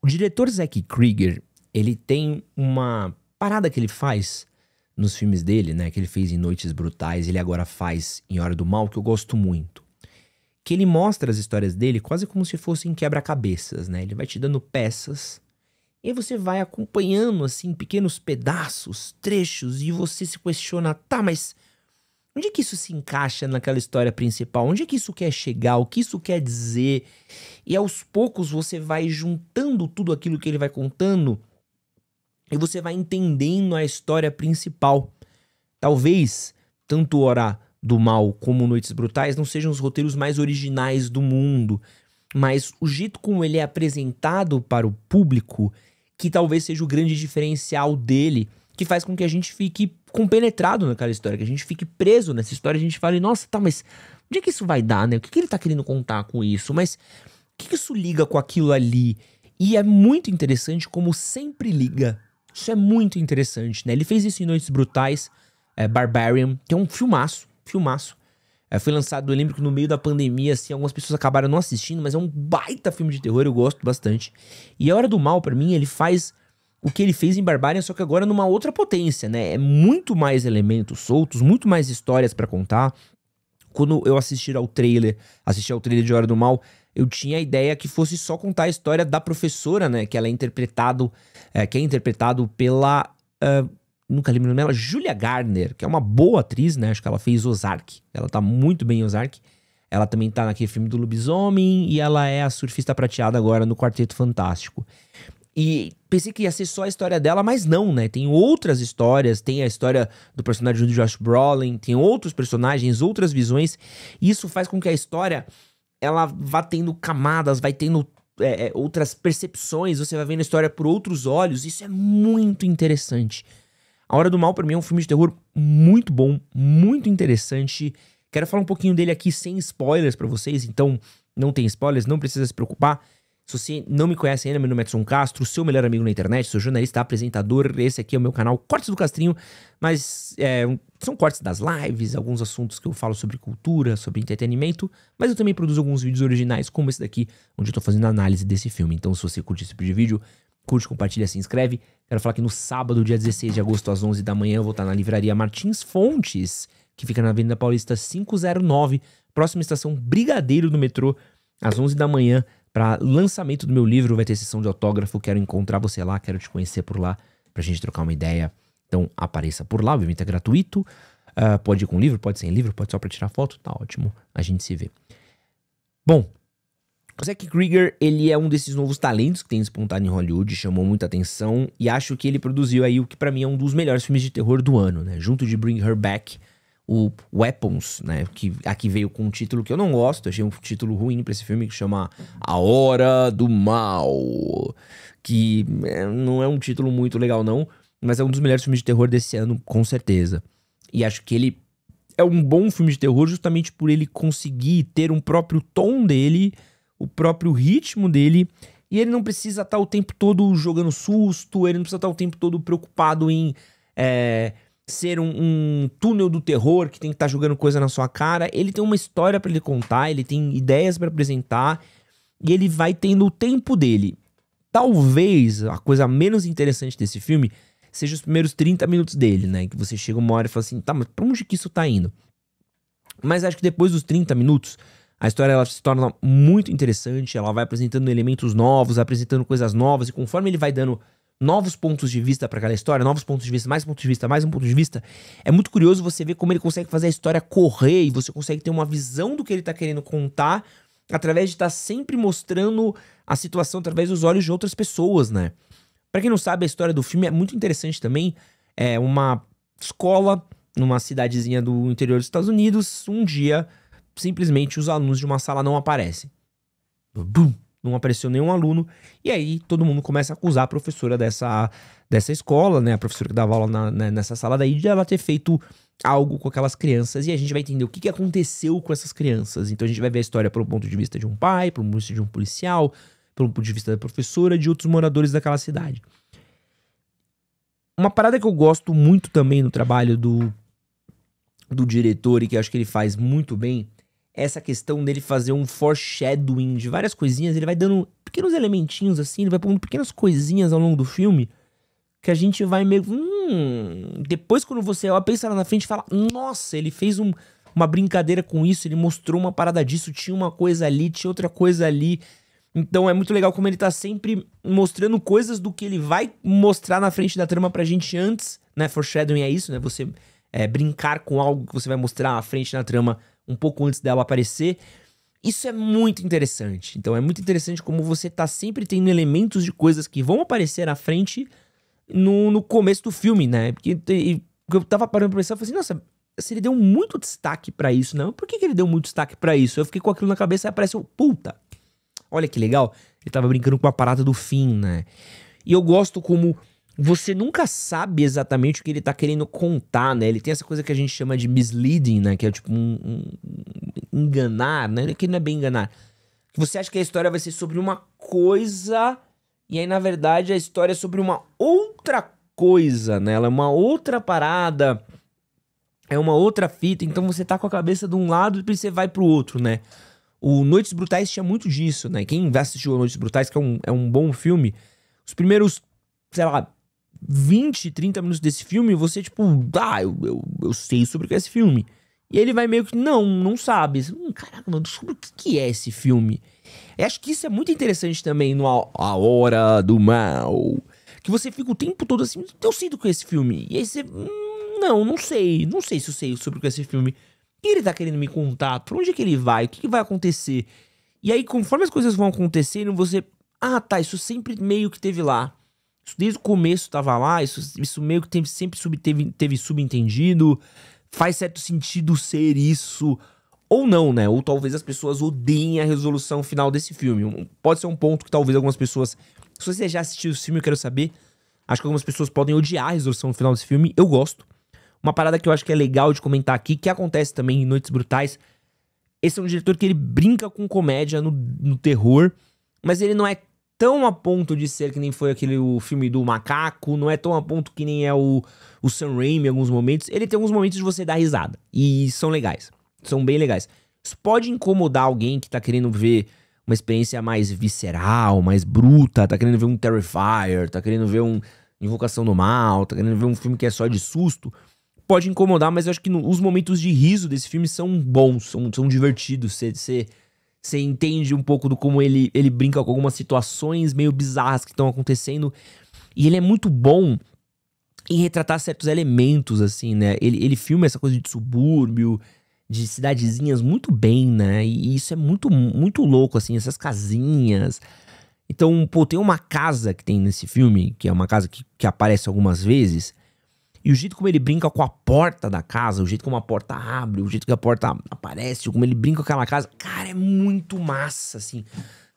O diretor Zack Krieger, ele tem uma parada que ele faz nos filmes dele, né? Que ele fez em Noites Brutais, ele agora faz em Hora do Mal, que eu gosto muito. Que ele mostra as histórias dele quase como se fossem quebra-cabeças, né? Ele vai te dando peças, e aí você vai acompanhando, assim, pequenos pedaços, trechos, e você se questiona, tá, mas onde é que isso se encaixa naquela história principal? Onde é que isso quer chegar? O que isso quer dizer? E aos poucos você vai juntando tudo aquilo que ele vai contando e você vai entendendo a história principal. Talvez tanto Hora do Mal como Noites Brutais não sejam os roteiros mais originais do mundo, mas o jeito como ele é apresentado para o público, que talvez seja o grande diferencial dele, que faz com que a gente fique compenetrado naquela história, que a gente fique preso nessa história, a gente fale, nossa, tá, mas onde é que isso vai dar, né? O que ele tá querendo contar com isso? Mas o que isso liga com aquilo ali? E é muito interessante como sempre liga. Isso é muito interessante, né? Ele fez isso em Noites Brutais, Barbarian, que é um filmaço, filmaço. Foi lançado, eu lembro que no meio da pandemia, assim, algumas pessoas acabaram não assistindo, mas é um baita filme de terror, eu gosto bastante. E A Hora do Mal, pra mim, ele faz o que ele fez em Barbarian, só que agora numa outra potência, né? É muito mais elementos soltos, muito mais histórias pra contar. Quando eu assisti ao trailer de Hora do Mal, eu tinha a ideia que fosse só contar a história da professora, né? Que ela é interpretado pela... nunca lembro o nome dela, Julia Garner, que é uma boa atriz, né? Acho que ela fez Ozark. Ela tá muito bem em Ozark. Ela também tá naquele filme do Lobisomem e ela é a surfista prateada agora no Quarteto Fantástico. E pensei que ia ser só a história dela, mas não, né? Tem outras histórias, tem a história do personagem do Josh Brolin, tem outros personagens, outras visões. E isso faz com que a história, ela vá tendo camadas, vai tendo outras percepções, você vai vendo a história por outros olhos. Isso é muito interessante. A Hora do Mal, pra mim, é um filme de terror muito bom, muito interessante. Quero falar um pouquinho dele aqui sem spoilers pra vocês, então não tem spoilers, não precisa se preocupar. Se você não me conhece ainda, meu nome é Edson Castro, seu melhor amigo na internet, sou jornalista, apresentador, esse aqui é o meu canal Cortes do Castrinho, mas são cortes das lives, alguns assuntos que eu falo sobre cultura, sobre entretenimento, mas eu também produzo alguns vídeos originais, como esse daqui, onde eu tô fazendo análise desse filme. Então, se você curte esse tipo de vídeo, curte, compartilha, se inscreve. Quero falar que no sábado, dia 16 de agosto, às 11 da manhã, eu vou estar na livraria Martins Fontes, que fica na Avenida Paulista 509, próxima estação Brigadeiro do metrô, às 11 da manhã, para lançamento do meu livro. Vai ter sessão de autógrafo, quero encontrar você lá, quero te conhecer por lá, pra gente trocar uma ideia. Então apareça por lá, o evento é gratuito, pode ir com livro, pode sem livro, pode só pra tirar foto, tá ótimo, a gente se vê. Bom, o Zack Krieger, ele é um desses novos talentos que tem despontado em Hollywood, chamou muita atenção, e acho que ele produziu aí o que pra mim é um dos melhores filmes de terror do ano, né? Junto de Bring Her Back, o Weapons, né? Que aqui veio com um título que eu não gosto, achei um título ruim pra esse filme, que chama A Hora do Mal. Que não é um título muito legal, não, mas é um dos melhores filmes de terror desse ano, com certeza. E acho que ele é um bom filme de terror justamente por ele conseguir ter um próprio tom dele, o próprio ritmo dele, e ele não precisa estar o tempo todo jogando susto, ele não precisa estar o tempo todo preocupado em ser um túnel do terror que tem que estar jogando coisa na sua cara. Ele tem uma história pra ele contar, ele tem ideias pra apresentar, e ele vai tendo o tempo dele. Talvez a coisa menos interessante desse filme seja os primeiros 30 minutos dele, né? Que você chega uma hora e fala assim, tá, mas pra onde que isso tá indo? Mas acho que depois dos 30 minutos, a história ela se torna muito interessante, ela vai apresentando elementos novos, apresentando coisas novas, e conforme ele vai dando novos pontos de vista pra aquela história, novos pontos de vista, mais pontos de vista, mais um ponto de vista, é muito curioso você ver como ele consegue fazer a história correr, e você consegue ter uma visão do que ele tá querendo contar, através de estar sempre mostrando a situação através dos olhos de outras pessoas, né? Pra quem não sabe, a história do filme é muito interessante também. É uma escola numa cidadezinha do interior dos Estados Unidos. Um dia, simplesmente, os alunos de uma sala não aparecem. Bum! Não apareceu nenhum aluno. E aí, todo mundo começa a acusar a professora dessa escola, né? A professora que dava aula nessa sala daí, de ela ter feito algo com aquelas crianças. E a gente vai entender o que aconteceu com essas crianças. Então, a gente vai ver a história pelo ponto de vista de um pai, pelo ponto de vista de um policial, pelo ponto de vista da professora, de outros moradores daquela cidade. Uma parada que eu gosto muito também no trabalho do diretor, e que eu acho que ele faz muito bem, essa questão dele fazer um foreshadowing de várias coisinhas. Ele vai dando pequenos elementinhos assim, ele vai pondo pequenas coisinhas ao longo do filme que a gente vai meio... Depois quando você pensa lá na frente e fala, nossa, ele fez uma brincadeira com isso, ele mostrou uma parada disso, tinha uma coisa ali, tinha outra coisa ali. Então é muito legal como ele tá sempre mostrando coisas do que ele vai mostrar na frente da trama pra gente antes, né? Foreshadowing é isso, né? Você brincar com algo que você vai mostrar à frente na trama um pouco antes dela aparecer. Isso é muito interessante. Então é muito interessante como você tá sempre tendo elementos de coisas que vão aparecer à frente no começo do filme, né? Porque eu tava parando pra pensar, eu falei assim, nossa, se ele deu muito destaque pra isso, né? Por que ele deu muito destaque pra isso? Eu fiquei com aquilo na cabeça e apareceu, puta, olha que legal. Ele tava brincando com a parada do fim, né? E eu gosto como você nunca sabe exatamente o que ele tá querendo contar, né? Ele tem essa coisa que a gente chama de misleading, né? Que é tipo enganar, né? Que não é bem enganar. Que você acha que a história vai ser sobre uma coisa e aí, na verdade, a história é sobre uma outra coisa, né? Ela é uma outra parada, é uma outra fita. Então você tá com a cabeça de um lado e depois você vai pro outro, né? O Noites Brutais tinha muito disso, né? Quem assistiu a Noites Brutais, que é um bom filme, os primeiros, sei lá, 20, 30 minutos desse filme, você tipo, eu sei sobre o que é esse filme. E ele vai meio que, não sabe. Caraca, mano, sobre o que é esse filme? Eu acho que isso é muito interessante também no A Hora do Mal. Que você fica o tempo todo assim, eu sei do que é esse filme. E aí você, não sei se eu sei sobre o que é esse filme. O que ele tá querendo me contar? Pra onde é que ele vai? O que vai acontecer? E aí, conforme as coisas vão acontecendo, você... tá, isso sempre meio que teve lá. Isso desde o começo tava lá, isso meio que sempre teve subentendido. Faz certo sentido ser isso. Ou não, né? Ou talvez as pessoas odeiem a resolução final desse filme. Pode ser um ponto que talvez algumas pessoas... Se você já assistiu esse filme, eu quero saber. Acho que algumas pessoas podem odiar a resolução final desse filme. Eu gosto. Uma parada que eu acho que é legal de comentar aqui, que acontece também em Noites Brutais. Esse é um diretor que ele brinca com comédia no terror, mas ele não é tão a ponto de ser que nem foi o filme do Macaco, não é tão a ponto que nem é o Sam Raimi em alguns momentos. Ele tem alguns momentos de você dar risada, e são legais, são bem legais. Isso pode incomodar alguém que tá querendo ver uma experiência mais visceral, mais bruta, tá querendo ver um Terrifier, tá querendo ver um Invocação do Mal, tá querendo ver um filme que é só de susto. Pode incomodar, mas eu acho que os momentos de riso desse filme são bons, são divertidos. Você entende um pouco do como ele brinca com algumas situações meio bizarras que estão acontecendo. E ele é muito bom em retratar certos elementos, assim, né? Ele filma essa coisa de subúrbio, de cidadezinhas muito bem, né? E isso é muito, muito louco, assim, essas casinhas. Então, pô, tem uma casa que tem nesse filme, que é uma casa que aparece algumas vezes. E o jeito como ele brinca com a porta da casa, o jeito como a porta abre, o jeito que a porta aparece, como ele brinca com aquela casa, cara, é muito massa, assim.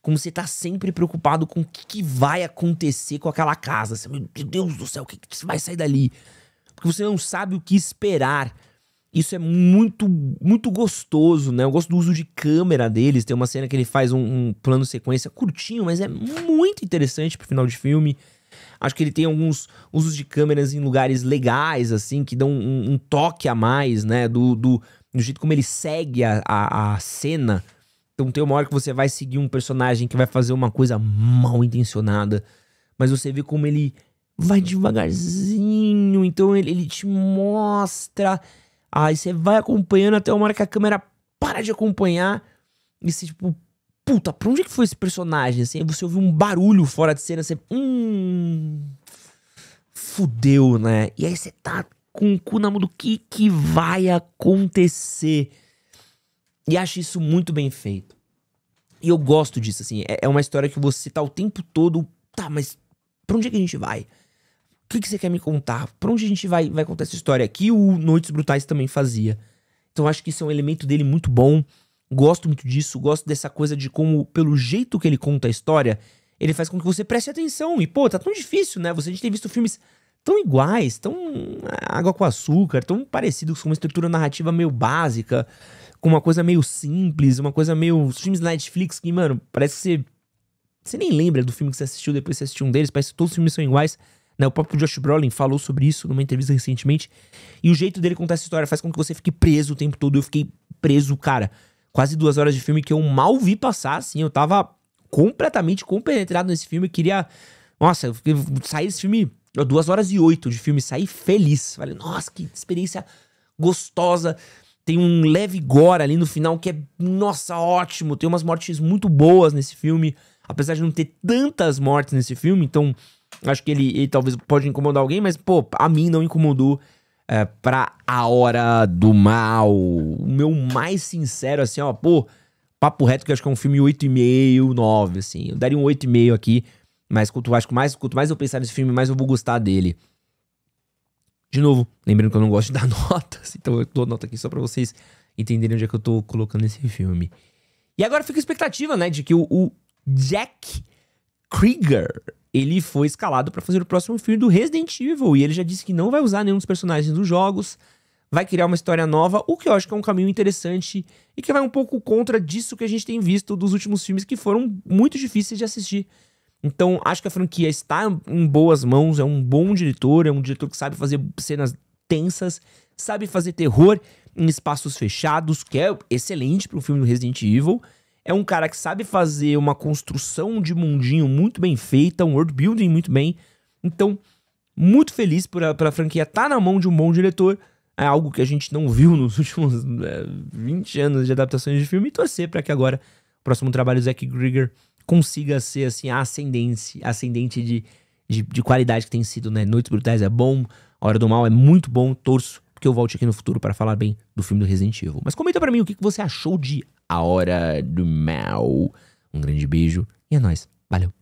Como você tá sempre preocupado com o que vai acontecer com aquela casa. Assim, meu Deus do céu, o que vai sair dali? Porque você não sabe o que esperar. Isso é muito, muito gostoso, né? Eu gosto do uso de câmera deles. Tem uma cena que ele faz um plano sequência curtinho, mas é muito interessante pro final de filme. Acho que ele tem alguns usos de câmeras em lugares legais, assim, que dão um toque a mais, né? Do jeito como ele segue a cena. Então tem uma hora que você vai seguir um personagem que vai fazer uma coisa mal intencionada, mas você vê como ele vai devagarzinho, então ele te mostra. Aí você vai acompanhando até uma hora que a câmera para de acompanhar e você, tipo, puta, pra onde é que foi esse personagem? Assim, aí você ouve um barulho fora de cena, você... fudeu, né? E aí você tá com o cu na mão do que vai acontecer. E acho isso muito bem feito. E eu gosto disso, assim. É uma história que você tá o tempo todo... Tá, mas pra onde é que a gente vai? O que você quer me contar? Pra onde a gente vai contar essa história? Que o Noites Brutais também fazia. Então acho que isso é um elemento dele muito bom. Gosto muito disso, gosto dessa coisa de como, pelo jeito que ele conta a história, ele faz com que você preste atenção. E, pô, tá tão difícil, né? A gente tem visto filmes tão iguais, tão água com açúcar, tão parecidos, com uma estrutura narrativa meio básica, com uma coisa meio simples, uma coisa meio... Os filmes da Netflix que, mano, parece que você nem lembra do filme que você assistiu depois que você assistiu um deles, parece que todos os filmes são iguais, né? O próprio Josh Brolin falou sobre isso numa entrevista recentemente. E o jeito dele contar essa história faz com que você fique preso o tempo todo. Eu fiquei preso, cara. quase 2 horas de filme que eu mal vi passar, assim. Eu tava completamente compenetrado nesse filme. Queria... Nossa, eu saí desse filme... 2 horas e 8 de filme, saí feliz. Falei, nossa, que experiência gostosa. Tem um leve gore ali no final que é, nossa, ótimo. Tem umas mortes muito boas nesse filme. Apesar de não ter tantas mortes nesse filme, então acho que ele talvez pode incomodar alguém, mas, pô, a mim não incomodou. Pra A Hora do Mal. O meu mais sincero, assim, ó, pô, papo reto que eu acho que é um filme 8,5, 9, assim. Eu daria um 8,5 aqui, mas quanto mais eu pensar nesse filme, mais eu vou gostar dele. De novo, lembrando que eu não gosto de dar notas, então eu dou nota aqui só pra vocês entenderem onde é que eu tô colocando esse filme. E agora fica a expectativa, né, de que o Jack Krieger, ele foi escalado pra fazer o próximo filme do Resident Evil, e ele já disse que não vai usar nenhum dos personagens dos jogos, vai criar uma história nova, o que eu acho que é um caminho interessante e que vai um pouco contra disso que a gente tem visto dos últimos filmes que foram muito difíceis de assistir. Então, acho que a franquia está em boas mãos, é um bom diretor, é um diretor que sabe fazer cenas tensas, sabe fazer terror em espaços fechados, que é excelente para um filme do Resident Evil. É um cara que sabe fazer uma construção de mundinho muito bem feita, um world building muito bem. Então, muito feliz por a franquia estar na mão de um bom diretor. É algo que a gente não viu nos últimos 20 anos de adaptações de filme. E torcer para que agora o próximo trabalho do Zack Krieger consiga ser assim, a ascendente de qualidade que tem sido, né? Noites Brutais é bom, A Hora do Mal é muito bom. Torço que eu volte aqui no futuro para falar bem do filme do Resident Evil. Mas comenta pra mim o que você achou de A Hora do Mal. Um grande beijo e é nóis. Valeu.